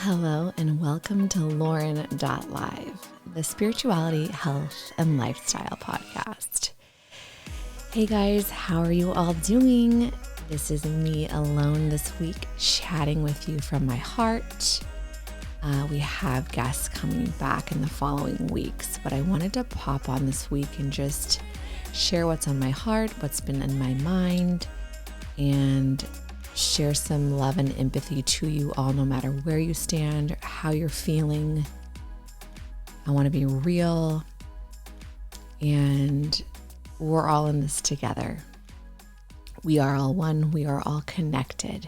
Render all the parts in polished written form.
Hello and welcome to Lauren.live, the spirituality, health, and lifestyle podcast. Hey guys, how are you all doing? This is me alone this week, chatting with you from my heart. We have guests coming back in the following weeks, but I wanted to pop on this week and just share what's on my heart, what's been in my mind, and share some love and empathy to you all, no matter where you stand, how you're feeling. I want to be real, and we're all in this together. We are all one. We are all connected.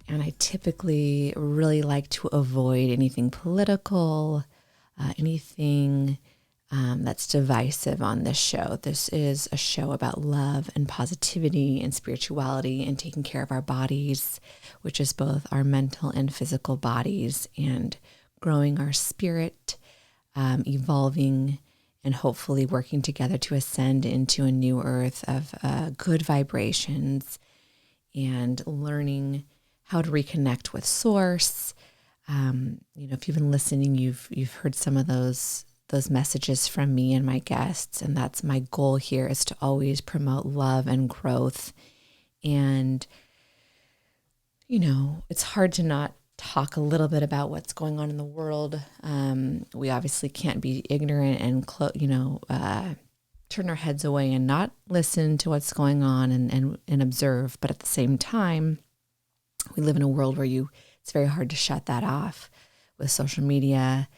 And I typically really like to avoid anything political, anything that's divisive on this show. This is a show about love and positivity and spirituality and taking care of our bodies, which is both our mental and physical bodies, and growing our spirit, evolving, and hopefully working together to ascend into a new earth of good vibrations, and learning how to reconnect with source. If you've been listening, you've heard some of those messages from me and my guests, and that's my goal here, is to always promote love and growth. And it's hard to not talk a little bit about what's going on in the world. We obviously can't be ignorant and turn our heads away and not listen to what's going on and observe. But at the same time, we live in a world where it's very hard to shut that off with social media,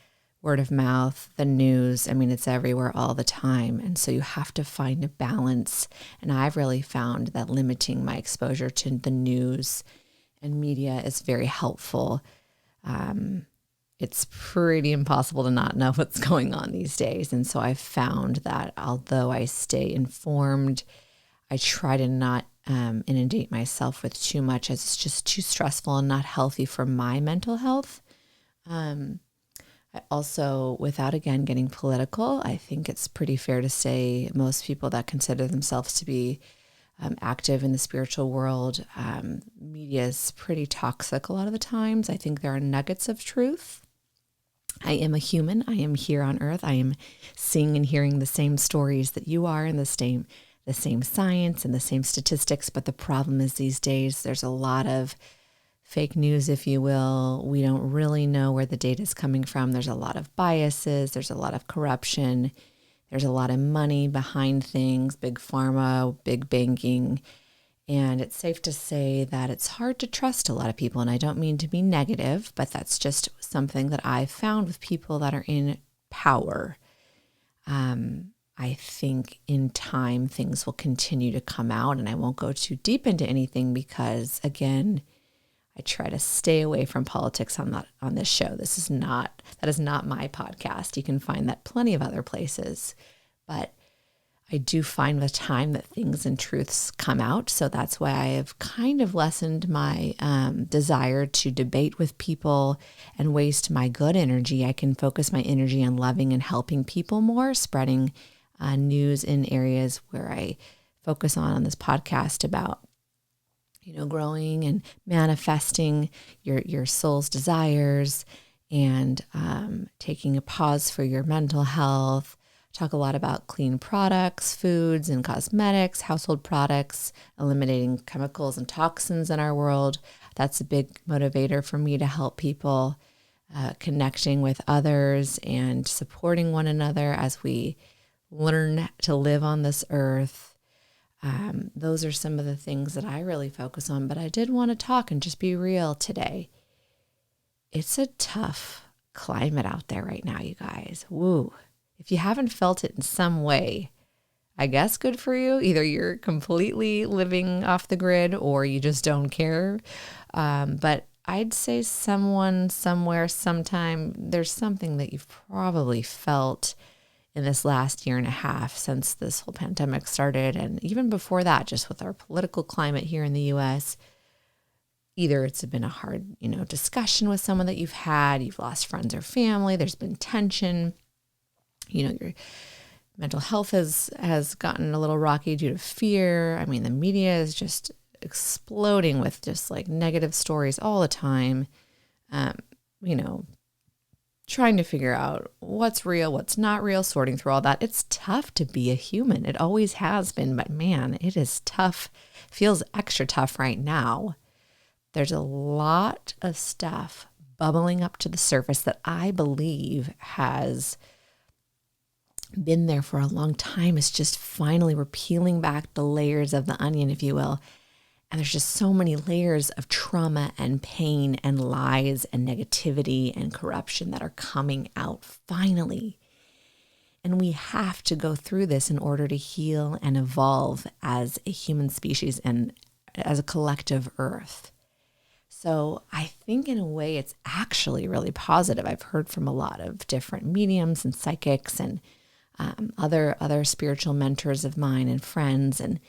word of mouth, the news. I mean, it's everywhere all the time. And so you have to find a balance. And I've really found that limiting my exposure to the news and media is very helpful. It's pretty impossible to not know what's going on these days. And so I've found that although I stay informed, I try to not inundate myself with too much, as it's just too stressful and not healthy for my mental health. I also, without again getting political, I think it's pretty fair to say most people that consider themselves to be active in the spiritual world, media is pretty toxic a lot of the times. I think there are nuggets of truth. I am a human. I am here on earth. I am seeing and hearing the same stories that you are, and the same science and the same statistics. But the problem is these days there's a lot of fake news, if you will. We don't really know where the data is coming from. There's a lot of biases. There's a lot of corruption. There's a lot of money behind things, big pharma, big banking. And it's safe to say that it's hard to trust a lot of people. And I don't mean to be negative, but that's just something that I've found with people that are in power. I think in time things will continue to come out, and I won't go too deep into anything because, again, I try to stay away from politics on this show. That is not my podcast. You can find that plenty of other places, but I do find with time that things and truths come out. So that's why I have kind of lessened my desire to debate with people and waste my good energy. I can focus my energy on loving and helping people more, spreading news in areas where I focus on this podcast about growing and manifesting your soul's desires, and taking a pause for your mental health. Talk a lot about clean products, foods and cosmetics, household products, eliminating chemicals and toxins in our world. That's a big motivator for me to help people, connecting with others and supporting one another as we learn to live on this earth. Those are some of the things that I really focus on, but I did want to talk and just be real today. It's a tough climate out there right now, you guys. Woo. If you haven't felt it in some way, I guess good for you. Either you're completely living off the grid or you just don't care. But I'd say someone, somewhere, sometime, there's something that you've probably felt in this last year and a half since this whole pandemic started. And even before that, just with our political climate here in the US, either it's been a hard, discussion with someone that you've lost friends or family, there's been tension, your mental health has gotten a little rocky due to fear. I mean, the media is just exploding with just like negative stories all the time. trying to figure out what's real, what's not real, sorting through all that. It's tough to be a human. It always has been, but man, it is tough. Feels extra tough right now. There's a lot of stuff bubbling up to the surface that I believe has been there for a long time. It's just finally we're peeling back the layers of the onion, if you will. And there's just so many layers of trauma and pain and lies and negativity and corruption that are coming out finally. And we have to go through this in order to heal and evolve as a human species and as a collective earth. So I think in a way it's actually really positive. I've heard from a lot of different mediums and psychics and other spiritual mentors of mine and friends, and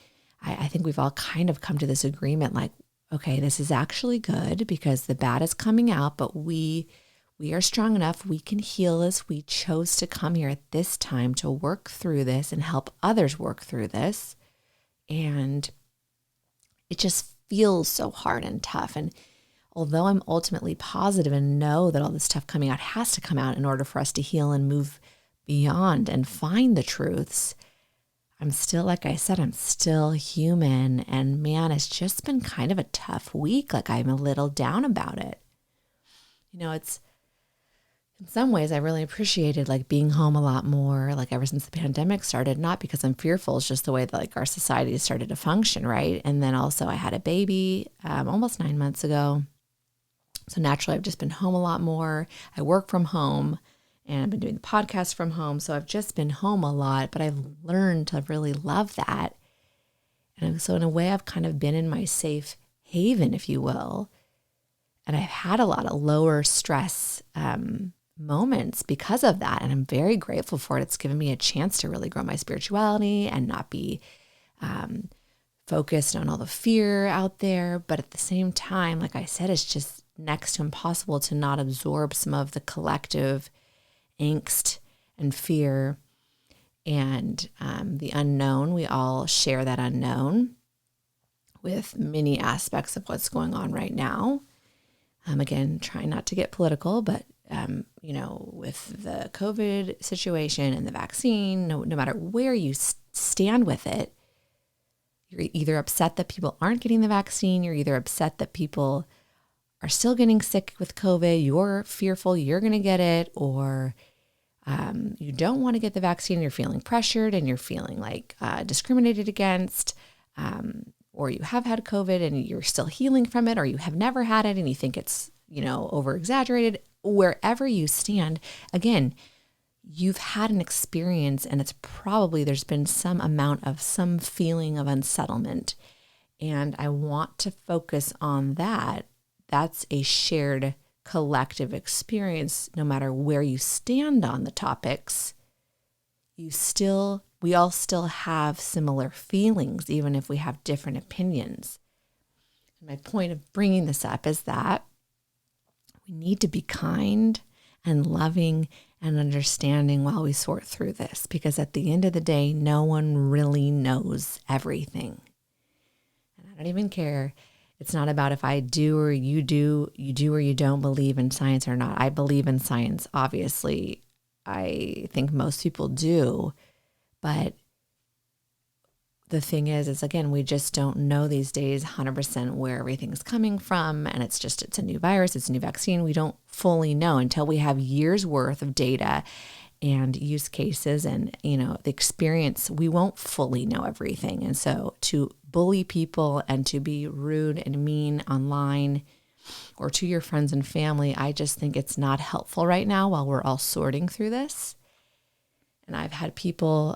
I think we've all kind of come to this agreement like, okay, this is actually good because the bad is coming out, but we are strong enough. We can heal this. We chose to come here at this time to work through this and help others work through this. And it just feels so hard and tough. And although I'm ultimately positive and know that all this stuff coming out has to come out in order for us to heal and move beyond and find the truths, I'm still, like I said, I'm still human. And man, it's just been kind of a tough week. Like I'm a little down about it. It's in some ways I really appreciated like being home a lot more, like ever since the pandemic started, not because I'm fearful. It's just the way that like our society started to function. Right. And then also I had a baby almost 9 months ago. So naturally I've just been home a lot more. I work from home. And I've been doing the podcast from home. So I've just been home a lot, but I've learned to really love that. And so in a way, I've kind of been in my safe haven, if you will. And I've had a lot of lower stress moments because of that. And I'm very grateful for it. It's given me a chance to really grow my spirituality and not be focused on all the fear out there. But at the same time, like I said, it's just next to impossible to not absorb some of the collective angst and fear and the unknown. We all share that unknown with many aspects of what's going on right now. Again, trying not to get political, but with the COVID situation and the vaccine, no matter where you stand with it, you're either upset that people aren't getting the vaccine, you're either upset that people are still getting sick with COVID, you're fearful you're going to get it, or you don't want to get the vaccine, you're feeling pressured and you're feeling like discriminated against, or you have had COVID and you're still healing from it, or you have never had it and you think it's, over exaggerated. Wherever you stand, again, you've had an experience and it's probably there's been some amount of some feeling of unsettlement. And I want to focus on that. That's a shared collective experience. No matter where you stand on the topics, we all still have similar feelings, even if we have different opinions. And my point of bringing this up is that we need to be kind and loving and understanding while we sort through this, because at the end of the day, no one really knows everything. And I don't even care. It's not about if I do or you do or you don't believe in science or not. I believe in science, obviously. I think most people do. But the thing is again, we just don't know these days 100% where everything's coming from. And it's a new virus, it's a new vaccine. We don't fully know until we have years worth of data and use cases and, the experience. We won't fully know everything. And so to bully people and to be rude and mean online or to your friends and family, I just think it's not helpful right now while we're all sorting through this. And I've had people,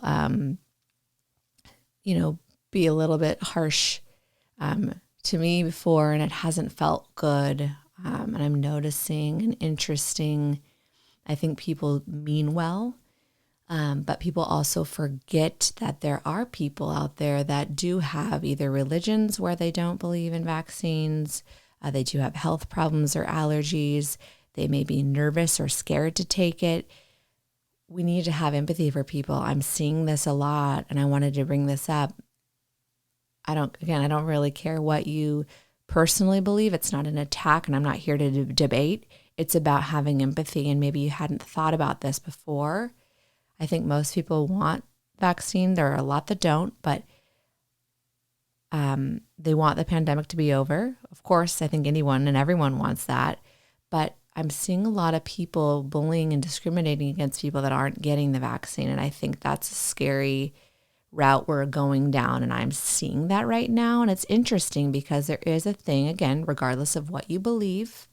be a little bit harsh to me before, and it hasn't felt good. And I'm noticing an interesting, I think people mean well, but people also forget that there are people out there that do have either religions where they don't believe in vaccines, they do have health problems or allergies, they may be nervous or scared to take it. We need to have empathy for people. I'm seeing this a lot, and I wanted to bring this up. I don't really care what you personally believe. It's not an attack, and I'm not here to debate. it's about having empathy. And maybe you hadn't thought about this before. I think most people want vaccine. There are a lot that don't, but they want the pandemic to be over. Of course, I think anyone and everyone wants that. But I'm seeing a lot of people bullying and discriminating against people that aren't getting the vaccine. And I think that's a scary route we're going down. And I'm seeing that right now. And it's interesting because there is a thing, again, regardless of what you believe,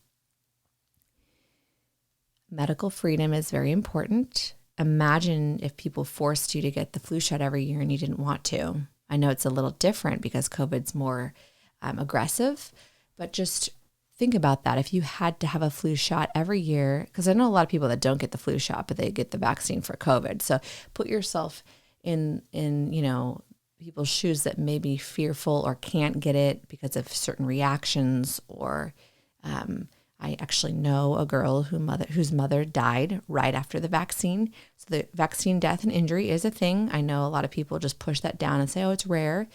medical freedom is very important. Imagine if people forced you to get the flu shot every year and you didn't want to. I know it's a little different because COVID's more aggressive, but just think about that. If you had to have a flu shot every year, because I know a lot of people that don't get the flu shot, but they get the vaccine for COVID. So put yourself in people's shoes that may be fearful or can't get it because of certain reactions. Or I actually know a girl whose mother died right after the vaccine. So the vaccine death and injury is a thing. I know a lot of people just push that down and say, oh, it's rare.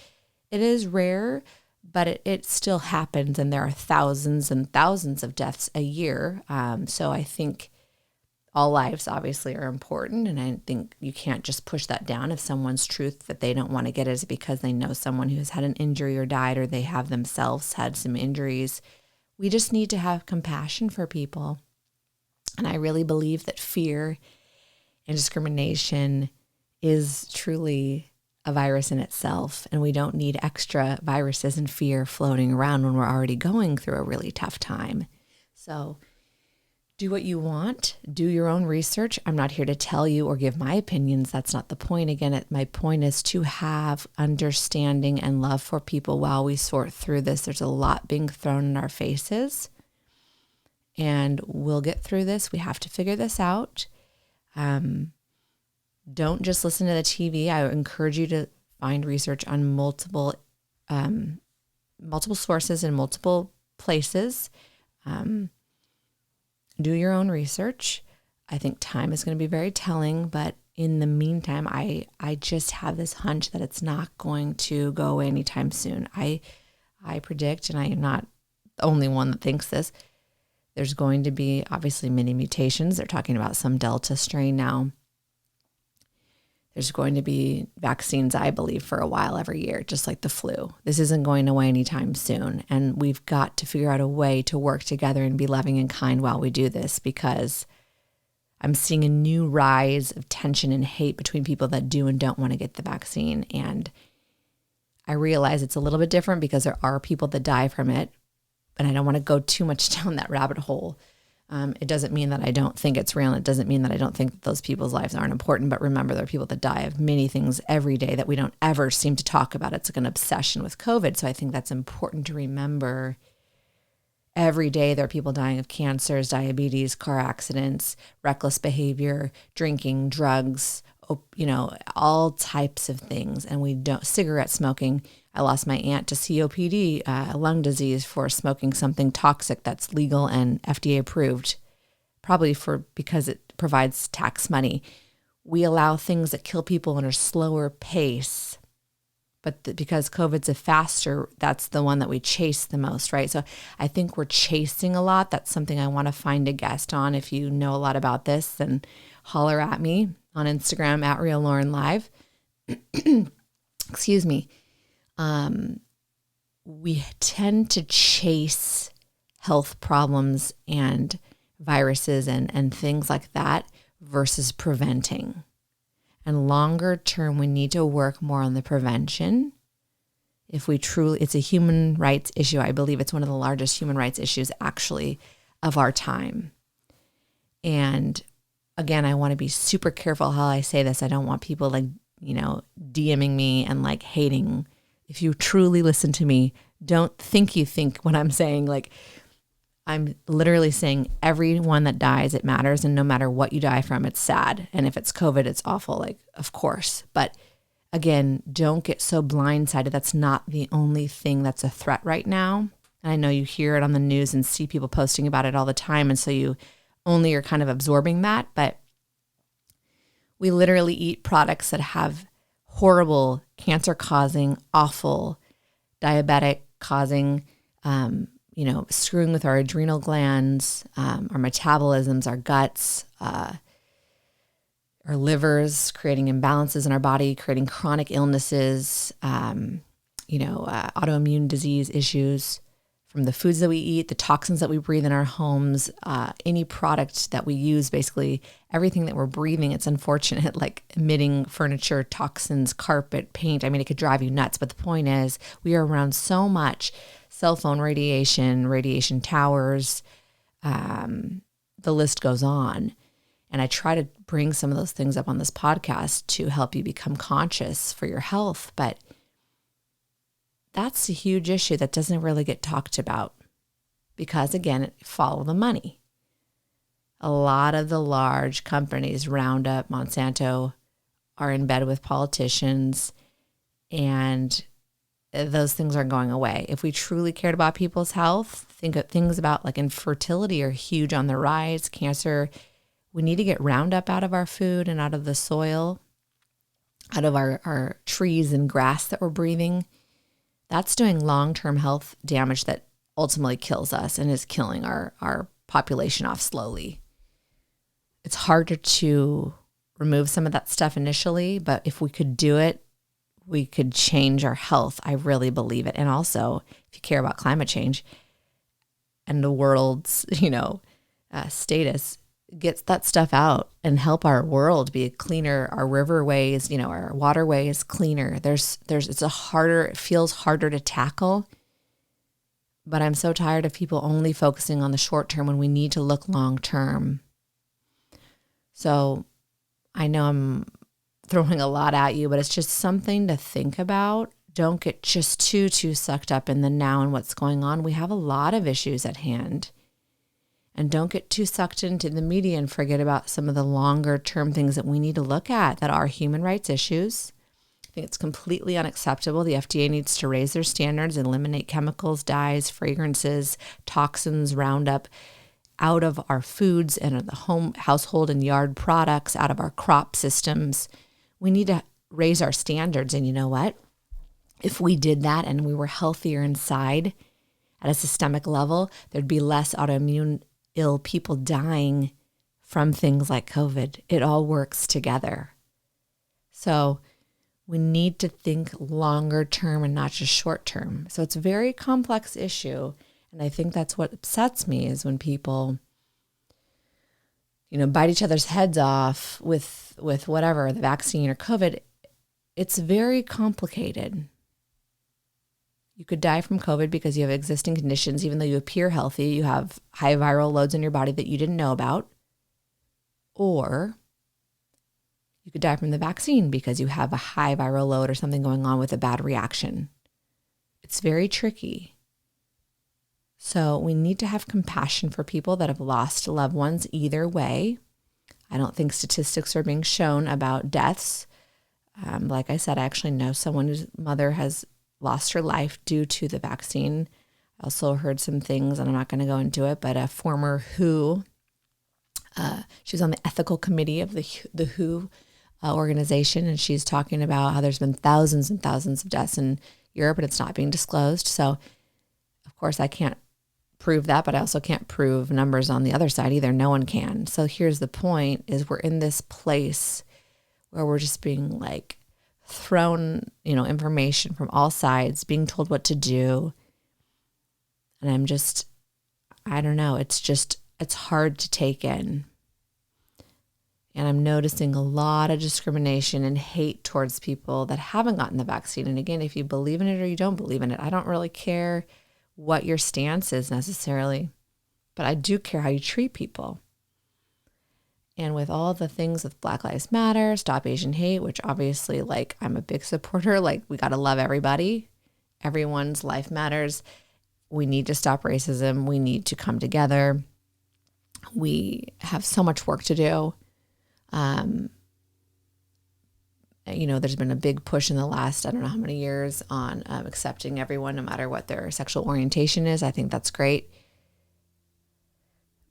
It is rare, but it still happens. And there are thousands and thousands of deaths a year. So I think all lives obviously are important. And I think you can't just push that down. If someone's truth that they don't want to get it is because they know someone who has had an injury or died, or they have themselves had some injuries. We just need to have compassion for people. And I really believe that fear and discrimination is truly a virus in itself. And we don't need extra viruses and fear floating around when we're already going through a really tough time. So do what you want. Do your own research. I'm not here to tell you or give my opinions. That's not the point. Again, my point is to have understanding and love for people while we sort through this. There's a lot being thrown in our faces, and we'll get through this. We have to figure this out. Don't just listen to the TV. I encourage you to find research on multiple sources in multiple places. Do your own research. I think time is going to be very telling, but in the meantime, I just have this hunch that it's not going to go away anytime soon. I predict, and I am not the only one that thinks this, there's going to be obviously many mutations. They're talking about some Delta strain now. There's going to be vaccines, I believe, for a while every year, just like the flu. This isn't going away anytime soon. And we've got to figure out a way to work together and be loving and kind while we do this, because I'm seeing a new rise of tension and hate between people that do and don't want to get the vaccine. And I realize it's a little bit different because there are people that die from it, but I don't want to go too much down that rabbit hole. It doesn't mean that I don't think it's real. And it doesn't mean that I don't think that those people's lives aren't important. But remember, there are people that die of many things every day that we don't ever seem to talk about. It's like an obsession with COVID. So I think that's important to remember. Every day there are people dying of cancers, diabetes, car accidents, reckless behavior, drinking, drugs, all types of things. And we don't, cigarette smoking. I lost my aunt to COPD, lung disease, for smoking something toxic that's legal and FDA approved, probably because it provides tax money. We allow things that kill people at a slower pace, but because COVID's a faster, that's the one that we chase the most, right? So I think we're chasing a lot. That's something I want to find a guest on. If you know a lot about this, then holler at me on Instagram at RealLaurenLive. Excuse me. We tend to chase health problems and viruses and things like that versus preventing. And longer term, we need to work more on the prevention. If we truly, it's a human rights issue. I believe it's one of the largest human rights issues actually of our time. And again, I want to be super careful how I say this. I don't want people DMing me and hating. If you truly listen to me, don't think you think what I'm saying. I'm literally saying everyone that dies, it matters. And no matter what you die from, it's sad. And if it's COVID, it's awful, of course. But again, don't get so blindsided. That's not the only thing that's a threat right now. And I know you hear it on the news and see people posting about it all the time. And so you only are kind of absorbing that. But we literally eat products that have horrible cancer-causing, awful, diabetic-causing, screwing with our adrenal glands, our metabolisms, our guts, our livers, creating imbalances in our body, creating chronic illnesses, autoimmune disease issues from the foods that we eat, the toxins that we breathe in our homes, any product that we use, basically everything that we're breathing. It's unfortunate, like emitting furniture, toxins, carpet, paint. I mean, it could drive you nuts. But the point is, we are around so much cell phone radiation towers, the list goes on. And I try to bring some of those things up on this podcast to help you become conscious for your health. But that's a huge issue that doesn't really get talked about because, again, follow the money. A lot of the large companies, Roundup, Monsanto, are in bed with politicians, and those things aren't going away. If we truly cared about people's health, think of things about like infertility are huge on the rise, cancer. We need to get Roundup out of our food and out of the soil, out of our trees and grass that we're breathing. That's doing long-term health damage that ultimately kills us and is killing our population off slowly. It's harder to remove some of that stuff initially, but if we could do it, we could change our health. I really believe it. And also, if you care about climate change and the world's, status, gets that stuff out and help our world be cleaner, our riverways, our waterways cleaner. It feels harder to tackle, but I'm so tired of people only focusing on the short term when we need to look long term. So I know I'm throwing a lot at you, but it's just something to think about. Don't get just too sucked up in the now and what's going on. We have a lot of issues at hand. And don't get too sucked into the media and forget about some of the longer term things that we need to look at that are human rights issues. I think it's completely unacceptable. The FDA needs to raise their standards and eliminate chemicals, dyes, fragrances, toxins, Roundup out of our foods and the household and yard products, out of our crop systems. We need to raise our standards. And you know what? If we did that and we were healthier inside at a systemic level, there'd be less autoimmune ill people dying from things like COVID. It all works together. So we need to think longer term and not just short term. So it's a very complex issue. And I think that's what upsets me is when people, bite each other's heads off with whatever, the vaccine or COVID. It's very complicated. You could die from COVID because you have existing conditions, even though you appear healthy, you have high viral loads in your body that you didn't know about. Or you could die from the vaccine because you have a high viral load or something going on with a bad reaction. It's very tricky. So we need to have compassion for people that have lost loved ones either way. I don't think statistics are being shown about deaths. Like I said, I actually know someone whose mother has lost her life due to the vaccine. I also heard some things, and I'm not going to go into it, but a former WHO, she was on the ethical committee of the WHO organization, and she's talking about how there's been thousands and thousands of deaths in Europe, and it's not being disclosed. So, of course, I can't prove that, but I also can't prove numbers on the other side either. No one can. So here's the point, is we're in this place where we're just being like, thrown, information from all sides, being told what to do. And I don't know, it's hard to take in. And I'm noticing a lot of discrimination and hate towards people that haven't gotten the vaccine. And again, if you believe in it or you don't believe in it, I don't really care what your stance is necessarily, but I do care how you treat people. And with all the things with Black Lives Matter, Stop Asian Hate, which obviously, I'm a big supporter, we got to love everybody. Everyone's life matters. We need to stop racism. We need to come together. We have so much work to do. There's been a big push in the last, I don't know how many years on accepting everyone, no matter what their sexual orientation is. I think that's great.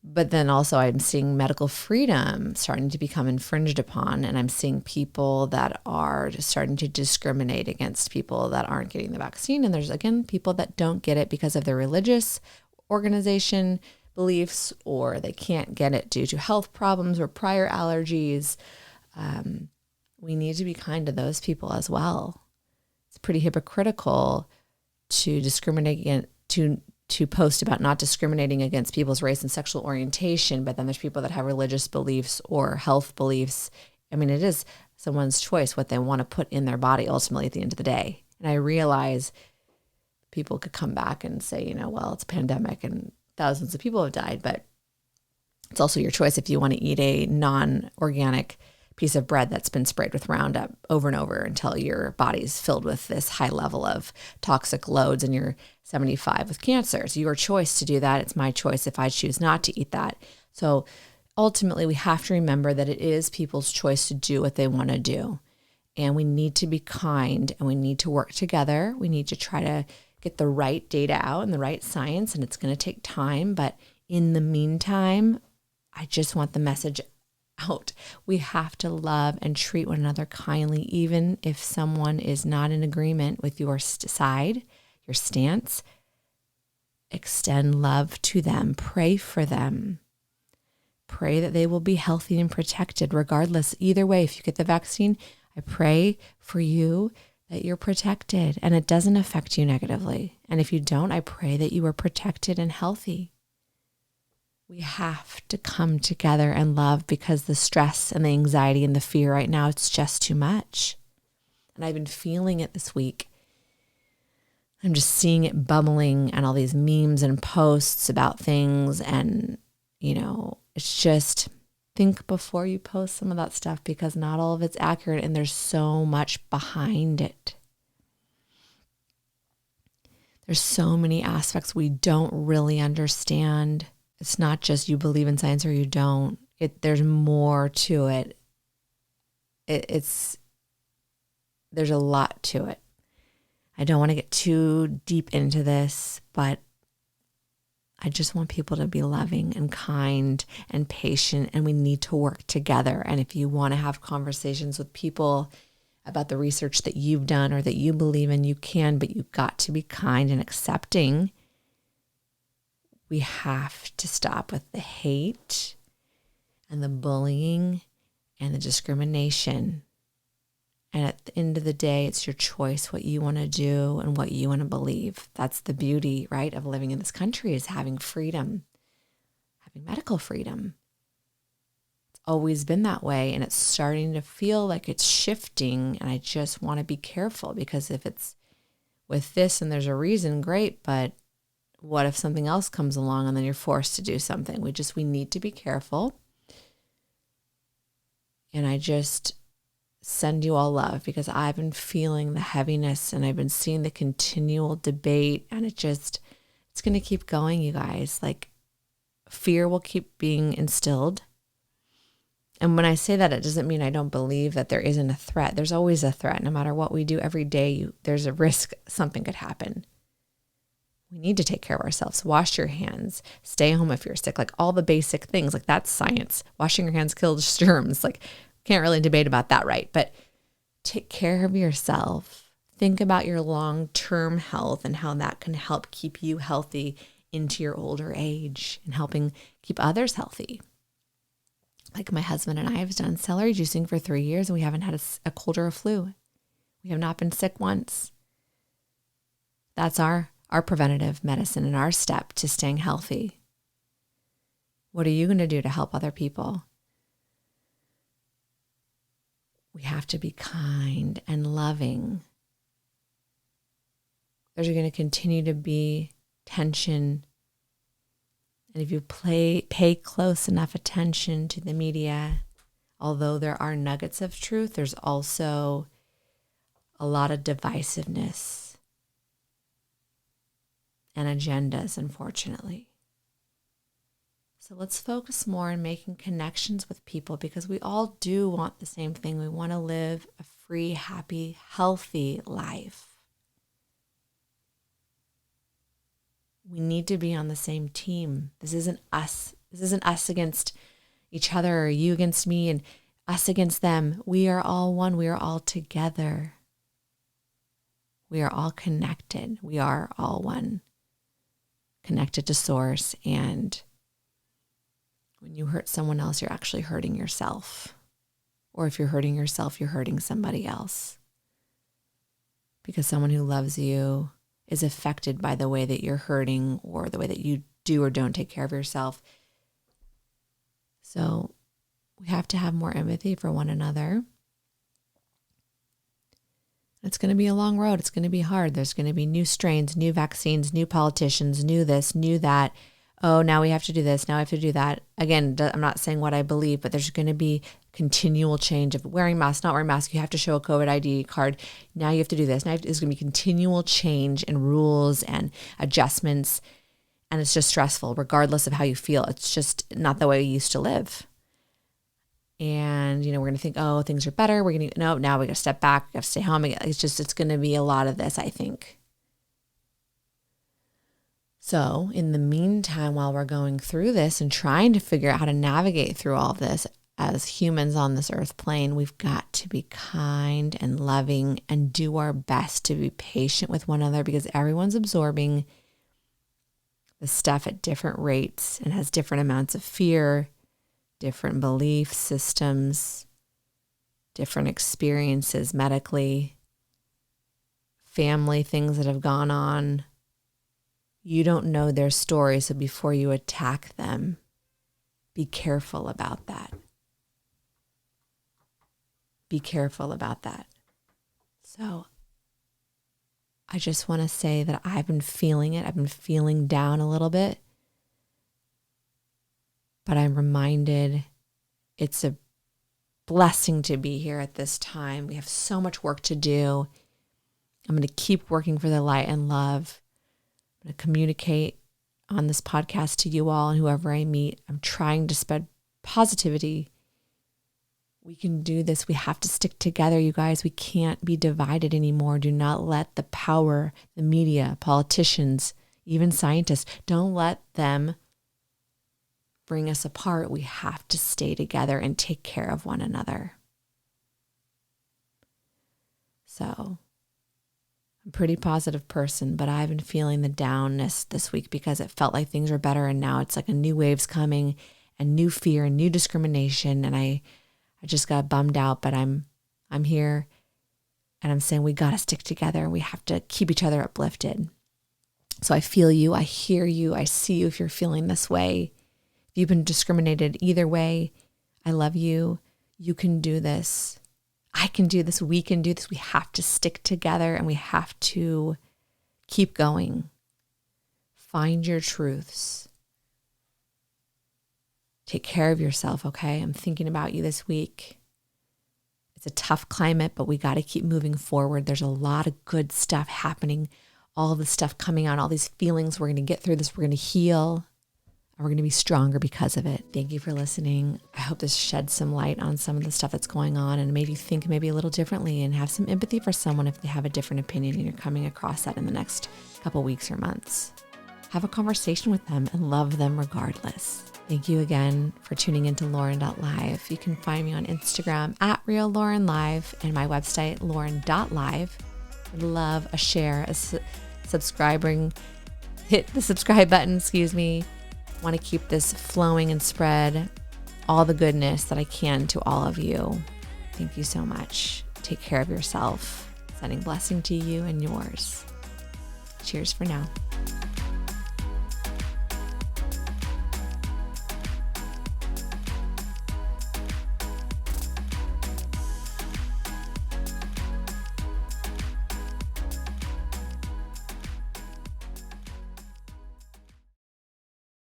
But then also I'm seeing medical freedom starting to become infringed upon, and I'm seeing people that are just starting to discriminate against people that aren't getting the vaccine. And there's, again, people that don't get it because of their religious organization beliefs, or they can't get it due to health problems or prior allergies. We need to be kind to those people as well. It's pretty hypocritical to discriminate against, to post about not discriminating against people's race and sexual orientation, but then there's people that have religious beliefs or health beliefs. I mean, it is someone's choice what they want to put in their body ultimately at the end of the day. And I realize people could come back and say, well, it's a pandemic and thousands of people have died, but it's also your choice if you want to eat a non-organic piece of bread that's been sprayed with Roundup over and over until your body's filled with this high level of toxic loads and you're 75 with cancer. It's your choice to do that. It's my choice if I choose not to eat that. So ultimately, we have to remember that it is people's choice to do what they want to do. And we need to be kind and we need to work together. We need to try to get the right data out and the right science, and it's going to take time. But in the meantime, I just want the message out. We have to love and treat one another kindly, even if someone is not in agreement with your side, your stance. Extend love to them. Pray for them. Pray that they will be healthy and protected regardless. Either way, if you get the vaccine, I pray for you that you're protected and it doesn't affect you negatively. And if you don't, I pray that you are protected and healthy. We have to come together and love, because the stress and the anxiety and the fear right now, it's just too much. And I've been feeling it this week. I'm just seeing it bubbling and all these memes and posts about things. And, it's just think before you post some of that stuff, because not all of it's accurate and there's so much behind it. There's so many aspects we don't really understand. It's not just you believe in science or you don't. There's more to it. There's a lot to it. I don't want to get too deep into this, but I just want people to be loving and kind and patient, and we need to work together. And if you want to have conversations with people about the research that you've done or that you believe in, you can, but you've got to be kind and accepting. We have to stop with the hate and the bullying and the discrimination. And at the end of the day, it's your choice what you want to do and what you want to believe. That's the beauty, right, of living in this country, is having freedom, having medical freedom. It's always been that way, and it's starting to feel like it's shifting, and I just want to be careful, because if it's with this and there's a reason, great, but what if something else comes along and then you're forced to do something? We need to be careful. And I just send you all love, because I've been feeling the heaviness and I've been seeing the continual debate, and it's going to keep going, you guys. Like, fear will keep being instilled. And when I say that, it doesn't mean I don't believe that there isn't a threat. There's always a threat. No matter what we do every day, there's a risk something could happen. We need to take care of ourselves. Wash your hands. Stay home if you're sick. Like, all the basic things. Like, that's science. Washing your hands kills germs. Like, can't really debate about that, right? But take care of yourself. Think about your long-term health and how that can help keep you healthy into your older age and helping keep others healthy. Like, my husband and I have done celery juicing for 3 years and we haven't had a cold or a flu. We have not been sick once. That's our preventative medicine and our step to staying healthy. What are you going to do to help other people? We have to be kind and loving. There's going to continue to be tension. And if you pay close enough attention to the media, although there are nuggets of truth, there's also a lot of divisiveness and agendas, unfortunately. So let's focus more on making connections with people, because we all do want the same thing. We want to live a free, happy, healthy life. We need to be on the same team. This isn't us. This isn't us against each other, or you against me and us against them. We are all one. We are all together. We are all connected. We are all one. connected to source. And when you hurt someone else, you're actually hurting yourself. Or if you're hurting yourself, you're hurting somebody else. Because someone who loves you is affected by the way that you're hurting or the way that you do or don't take care of yourself. So we have to have more empathy for one another. It's going to be a long road. It's going to be hard. There's going to be new strains, new vaccines, new politicians, new this, new that. Oh, now we have to do this. Now I have to do that. Again, I'm not saying what I believe, but there's going to be continual change of wearing masks, not wearing masks. You have to show a COVID ID card. Now you have to do this. Now there's going to be continual change and rules and adjustments. And it's just stressful, regardless of how you feel. It's just not the way we used to live. And, we're going to think, oh, things are better. We're going to, no, now we got to step back. We have to stay home. It's going to be a lot of this, I think. So in the meantime, while we're going through this and trying to figure out how to navigate through all of this as humans on this earth plane, we've got to be kind and loving and do our best to be patient with one another, because everyone's absorbing the stuff at different rates and has different amounts of fear, different belief systems, different experiences medically, family things that have gone on. You don't know their story, so before you attack them, be careful about that. Be careful about that. So I just want to say that I've been feeling it. I've been feeling down a little bit. But I'm reminded it's a blessing to be here at this time. We have so much work to do. I'm going to keep working for the light and love. I'm going to communicate on this podcast to you all and whoever I meet. I'm trying to spread positivity. We can do this. We have to stick together, you guys. We can't be divided anymore. Do not let the power, the media, politicians, even scientists, don't let them bring us apart. We have to stay together and take care of one another. So I'm a pretty positive person, but I've been feeling the downness this week because it felt like things were better, and now it's like a new wave's coming and new fear and new discrimination, and I just got bummed out, but I'm here and I'm saying we got to stick together and we have to keep each other uplifted. So I feel you, I hear you, I see you if you're feeling this way. If you've been discriminated either way, I love you. You can do this. I can do this. We can do this. We have to stick together and we have to keep going. Find your truths. Take care of yourself, okay? I'm thinking about you this week. It's a tough climate, but we got to keep moving forward. There's a lot of good stuff happening. All the stuff coming out, all these feelings. We're going to get through this. We're going to heal. And we're going to be stronger because of it. Thank you for listening. I hope this shed some light on some of the stuff that's going on and made you think maybe a little differently and have some empathy for someone if they have a different opinion and you're coming across that in the next couple weeks or months. Have a conversation with them and love them regardless. Thank you again for tuning into Lauren.live. You can find me on Instagram at RealLaurenLive and my website, Lauren.live. I'd love a share, subscribing. Hit the subscribe button, Want to keep this flowing and spread all the goodness that I can to all of you. Thank you so much. Take care of yourself. Sending blessing to you and yours. Cheers for now.